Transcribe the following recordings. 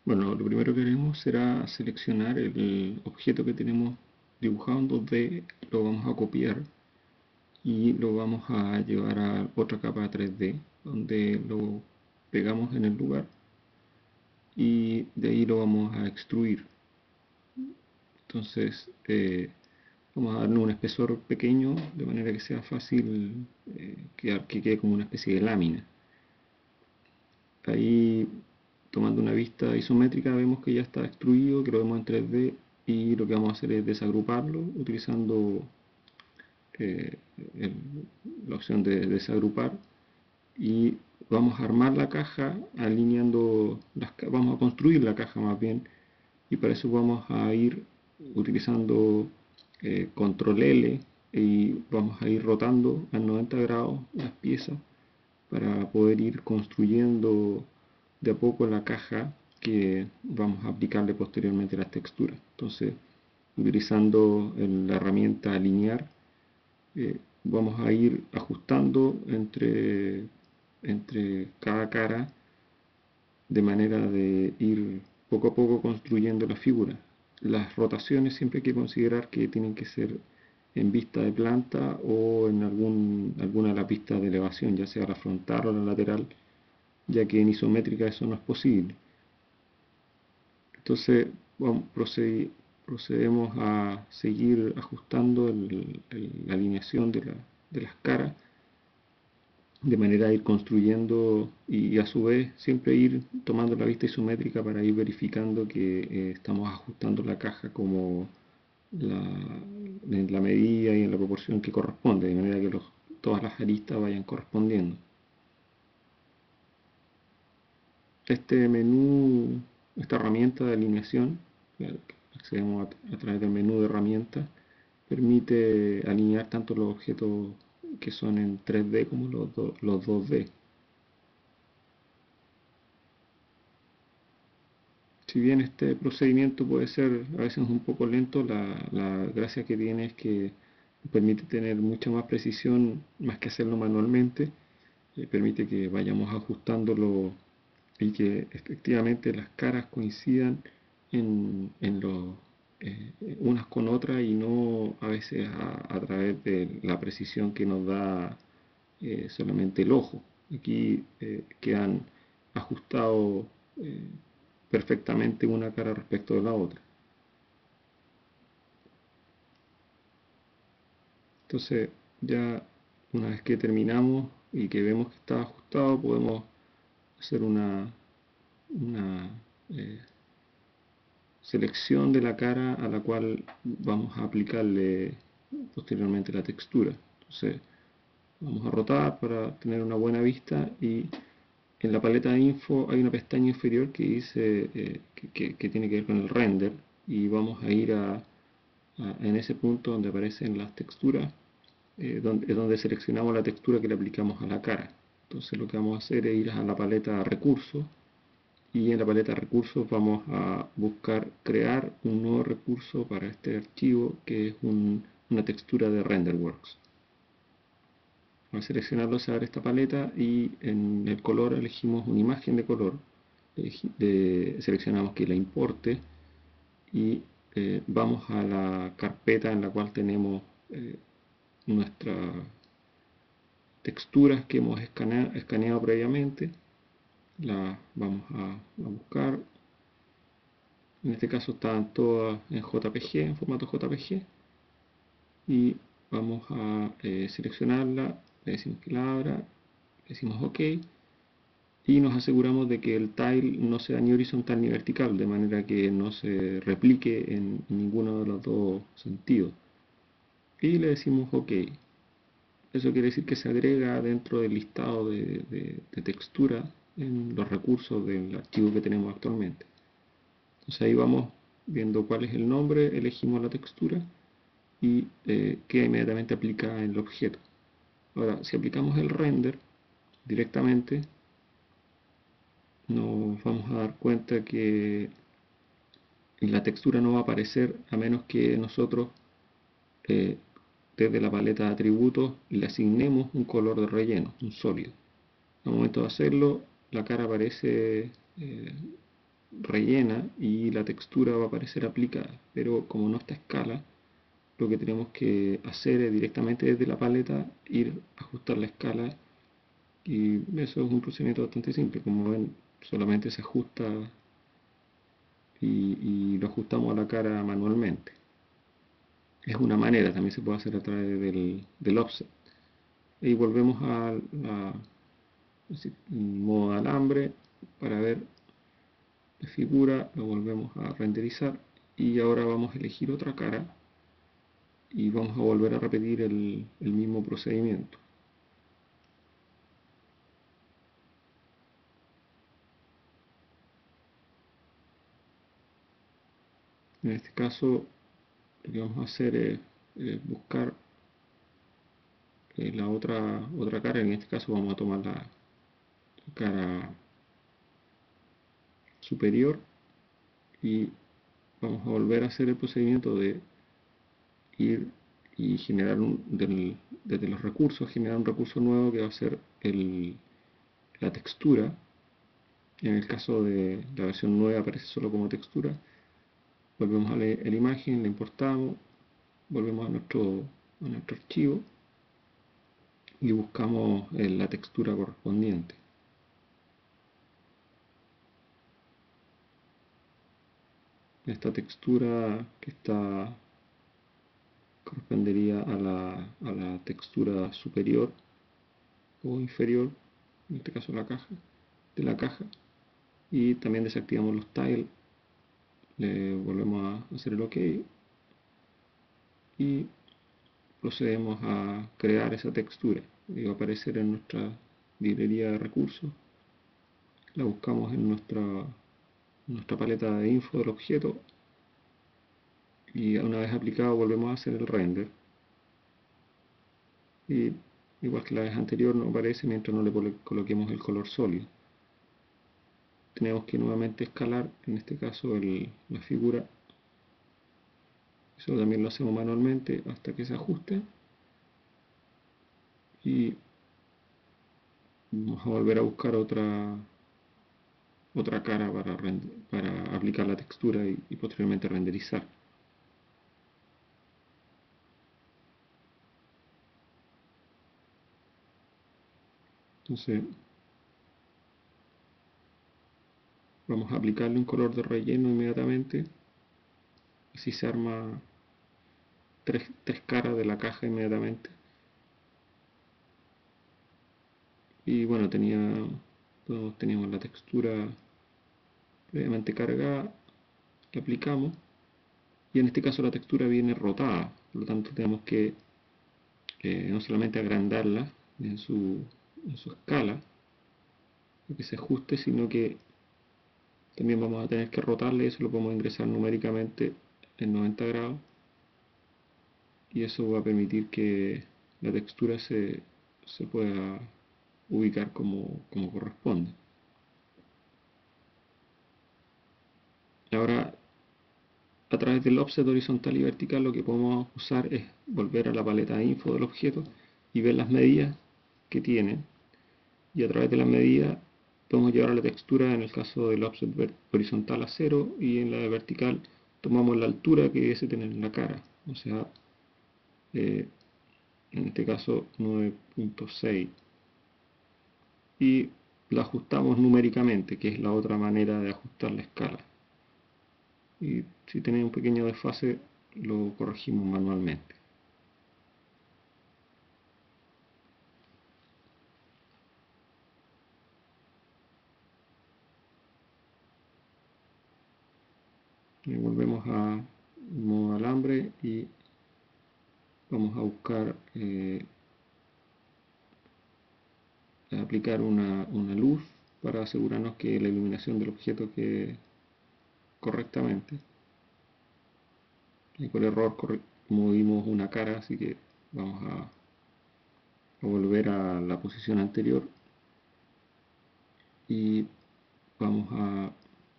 Bueno, lo primero que haremos será seleccionar el objeto que tenemos dibujado en 2D, lo vamos a copiar y lo vamos a llevar a otra capa 3D, donde lo pegamos en el lugar y de ahí lo vamos a extruir. Entonces, vamos a darle un espesor pequeño de manera que sea fácil que quede como una especie de lámina. Ahí, tomando una vista isométrica, vemos que ya está extruido, que lo vemos en 3D, y lo que vamos a hacer es desagruparlo utilizando eh, el- la opción de desagrupar, y vamos a armar la caja alineando vamos a construir la caja más bien, y para eso vamos a ir utilizando control L, y vamos a ir rotando a 90 grados las piezas para poder ir construyendo de a poco la caja que vamos a aplicarle posteriormente las texturas. Entonces, utilizando la herramienta alinear, vamos a ir ajustando entre cada cara de manera de ir poco a poco construyendo la figura. Las rotaciones siempre hay que considerar que tienen que ser en vista de planta o en alguna de las vistas de elevación, ya sea la frontal o la lateral, ya que en isométrica eso no es posible. Entonces procedemos a seguir ajustando la alineación de las caras, de manera a ir construyendo y a su vez siempre ir tomando la vista isométrica para ir verificando que estamos ajustando la caja como la, en la medida y en la proporción que corresponde, de manera que todas las aristas vayan correspondiendo. Este menú, esta herramienta de alineación, accedemos a través del menú de herramientas, permite alinear tanto los objetos que son en 3D como los 2D. Si bien este procedimiento puede ser a veces un poco lento, la gracia que tiene es que permite tener mucha más precisión, más que hacerlo manualmente, permite que vayamos ajustándolo y que efectivamente las caras coincidan en unas con otras, y no a veces a través de la precisión que nos da solamente el ojo. Aquí quedan ajustados eh, perfectamente una cara respecto de la otra. Entonces, ya una vez que terminamos y que vemos que está ajustado, podemos hacer una eh, selección de la cara a la cual vamos a aplicarle posteriormente la textura. Entonces, vamos a rotar para tener una buena vista, y en la paleta de info hay una pestaña inferior que dice que tiene que ver con el render, y vamos a ir en ese punto donde aparecen las texturas, donde seleccionamos la textura que le aplicamos a la cara. Entonces lo que vamos a hacer es ir a la paleta recursos, y en la paleta recursos vamos a buscar crear un nuevo recurso para este archivo, que es una textura de RenderWorks. Al seleccionarlo se abre esta paleta, y en el color elegimos una imagen de color, seleccionamos que la importe, y vamos a la carpeta en la cual tenemos nuestras texturas que hemos escaneado previamente. Las vamos a buscar. En este caso estaban todas en JPG, en formato JPG, y vamos a seleccionarla, le decimos que la abra, le decimos OK, y nos aseguramos de que el tile no sea ni horizontal ni vertical, de manera que no se replique en ninguno de los dos sentidos. Y le decimos OK. Eso quiere decir que se agrega dentro del listado de textura en los recursos del archivo que tenemos actualmente. Entonces ahí vamos viendo cuál es el nombre, elegimos la textura y queda inmediatamente aplicada en el objeto. Ahora, si aplicamos el render directamente, nos vamos a dar cuenta que la textura no va a aparecer a menos que nosotros eh, desde la paleta de atributos le asignemos un color de relleno, un sólido. Al momento de hacerlo, la cara aparece rellena y la textura va a aparecer aplicada, pero como no está a escala, lo que tenemos que hacer es directamente desde la paleta ir a ajustar la escala, y eso es un procedimiento bastante simple. Como ven, solamente se ajusta y lo ajustamos a la cara manualmente. Es una manera, también se puede hacer a través del offset. Y volvemos a modo alambre para ver la figura, lo volvemos a renderizar y ahora vamos a elegir otra cara y vamos a volver a repetir el mismo procedimiento. En este caso lo que vamos a hacer es buscar la otra cara. En este caso vamos a tomar la cara superior y vamos a volver a hacer el procedimiento de ir y generar desde los recursos, generar un recurso nuevo que va a ser la textura. En el caso de la versión 9 aparece solo como textura. Volvemos a la imagen, la importamos, volvemos a nuestro archivo y buscamos la textura correspondiente. Esta textura que correspondería a la textura superior o inferior, en este caso de la caja, y también desactivamos los tiles, le volvemos a hacer el OK y procedemos a crear esa textura y va a aparecer en nuestra librería de recursos. La buscamos en nuestra paleta de info del objeto y una vez aplicado volvemos a hacer el render, y igual que la vez anterior no aparece mientras no le coloquemos el color sólido. Tenemos que nuevamente escalar, en este caso la figura. Eso también lo hacemos manualmente hasta que se ajuste y vamos a volver a buscar otra cara para aplicar la textura y posteriormente renderizar. Entonces vamos a aplicarle un color de relleno inmediatamente, así se arma tres caras de la caja inmediatamente. Y bueno, teníamos la textura previamente cargada, la aplicamos y en este caso la textura viene rotada, por lo tanto tenemos que no solamente agrandarla en su escala para que se ajuste, sino que también vamos a tener que rotarle, y eso lo podemos ingresar numéricamente en 90 grados y eso va a permitir que la textura se pueda ubicar como corresponde. Ahora, a través del offset horizontal y vertical, lo que podemos usar es volver a la paleta de info del objeto y ver las medidas que tiene, y a través de las medidas podemos llevar a la textura, en el caso del offset horizontal, a 0, y en la de vertical tomamos la altura que debe tener en la cara, o sea, en este caso 9.6, y la ajustamos numéricamente, que es la otra manera de ajustar la escala. Y si tenéis un pequeño desfase, lo corregimos manualmente. Y volvemos a modo alambre y vamos a buscar aplicar una luz para asegurarnos que la iluminación del objeto quede correctamente. Y por error movimos una cara, así que vamos a volver a la posición anterior y vamos a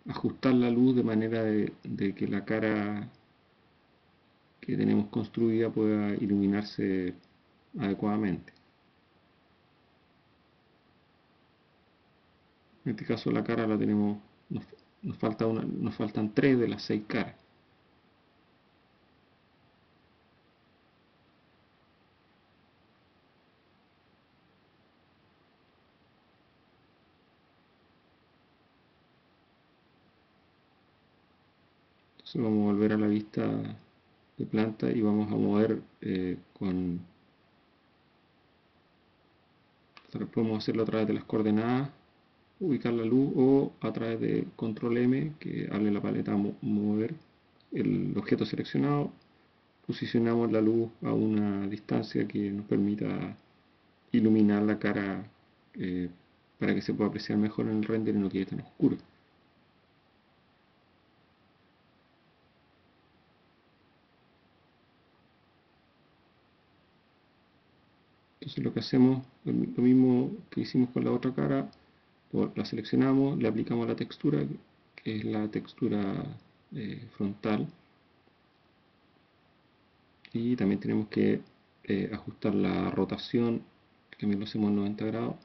ajustar la luz de manera de que la cara que tenemos construida pueda iluminarse adecuadamente. En este caso la cara la tenemos, nos faltan 3 de las 6 caras. Entonces vamos a volver a la vista de planta y vamos a mover podemos hacerlo a través de las coordenadas, ubicar la luz, o a través de control M, que abre la paleta mover el objeto seleccionado, posicionamos la luz a una distancia que nos permita iluminar la cara para que se pueda apreciar mejor en el render y no quede tan oscuro. Entonces lo que hacemos, lo mismo que hicimos con la otra cara, la seleccionamos, le aplicamos la textura, que es la textura frontal, y también tenemos que ajustar la rotación, también lo hacemos en 90 grados,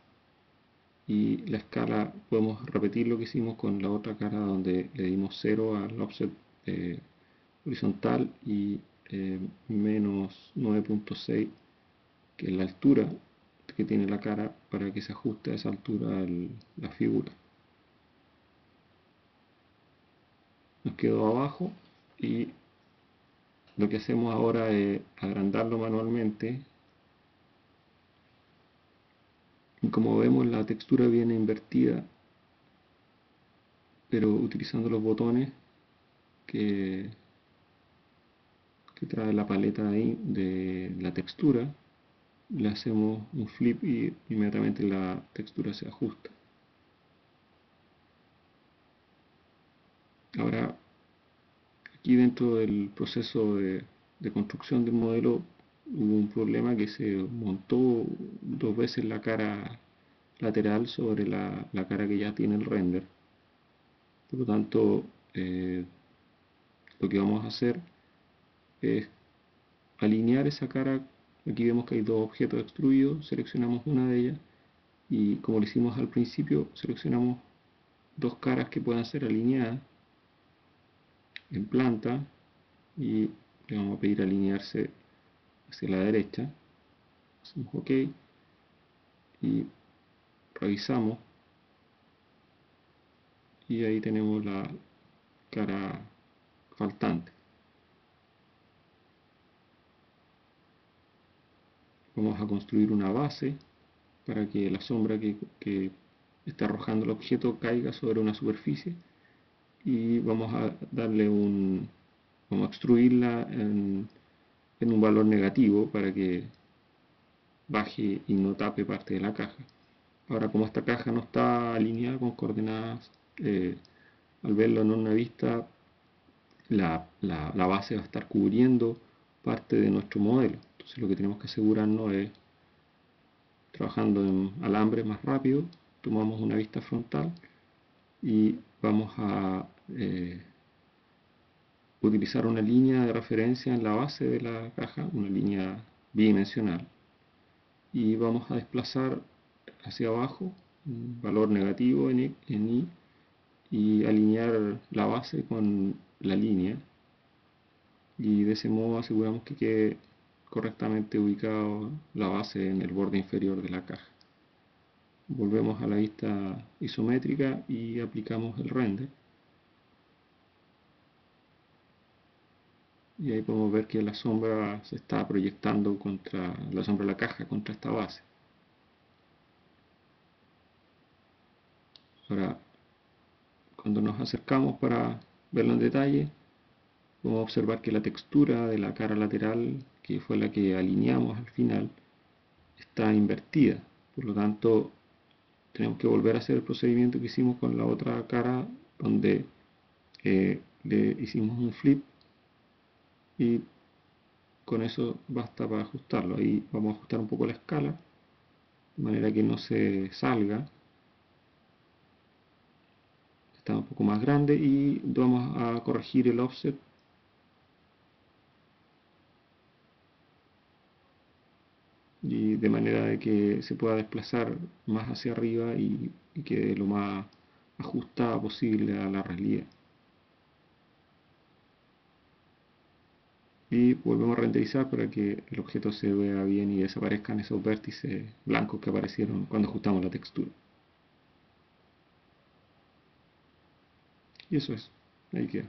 y la escala podemos repetir lo que hicimos con la otra cara, donde le dimos 0 al offset horizontal y menos 9.6, que es la altura que tiene la cara, para que se ajuste a esa altura la figura. Nos quedó abajo, y lo que hacemos ahora es agrandarlo manualmente, y como vemos la textura viene invertida, pero utilizando los botones que trae la paleta ahí de la textura, le hacemos un flip y inmediatamente la textura se ajusta. Ahora, aquí dentro del proceso de construcción del modelo hubo un problema, que se montó 2 veces la cara lateral sobre la cara que ya tiene el render. Por lo tanto, lo que vamos a hacer es alinear esa cara. Aquí vemos que hay 2 objetos extruidos, seleccionamos una de ellas, y como lo hicimos al principio, seleccionamos 2 caras que puedan ser alineadas en planta, y le vamos a pedir alinearse hacia la derecha. Hacemos OK y revisamos, y ahí tenemos la cara faltante. Vamos a construir una base para que la sombra que está arrojando el objeto caiga sobre una superficie, y vamos a darle vamos a extruirla en un valor negativo para que baje y no tape parte de la caja. Ahora, como esta caja no está alineada con coordenadas, al verlo en una vista, la base va a estar cubriendo parte de nuestro modelo. Entonces lo que tenemos que asegurarnos es, trabajando en alambre más rápido, tomamos una vista frontal y vamos a utilizar una línea de referencia en la base de la caja, una línea bidimensional, y vamos a desplazar hacia abajo un valor negativo en I, y alinear la base con la línea, y de ese modo aseguramos que quede correctamente ubicado la base en el borde inferior de la caja. Volvemos a la vista isométrica y aplicamos el render, y ahí podemos ver que la sombra se está proyectando contra la sombra de la caja, contra esta base. Ahora, cuando nos acercamos para verlo en detalle, podemos observar que la textura de la cara lateral, que fue la que alineamos al final, está invertida. Por lo tanto, tenemos que volver a hacer el procedimiento que hicimos con la otra cara, donde le hicimos un flip, y con eso basta para ajustarlo. Ahí vamos a ajustar un poco la escala, de manera que no se salga. Está un poco más grande, y vamos a corregir el offset de manera de que se pueda desplazar más hacia arriba y quede lo más ajustada posible a la realidad. Y volvemos a renderizar para que el objeto se vea bien y desaparezcan esos vértices blancos que aparecieron cuando ajustamos la textura. Y eso es, ahí queda.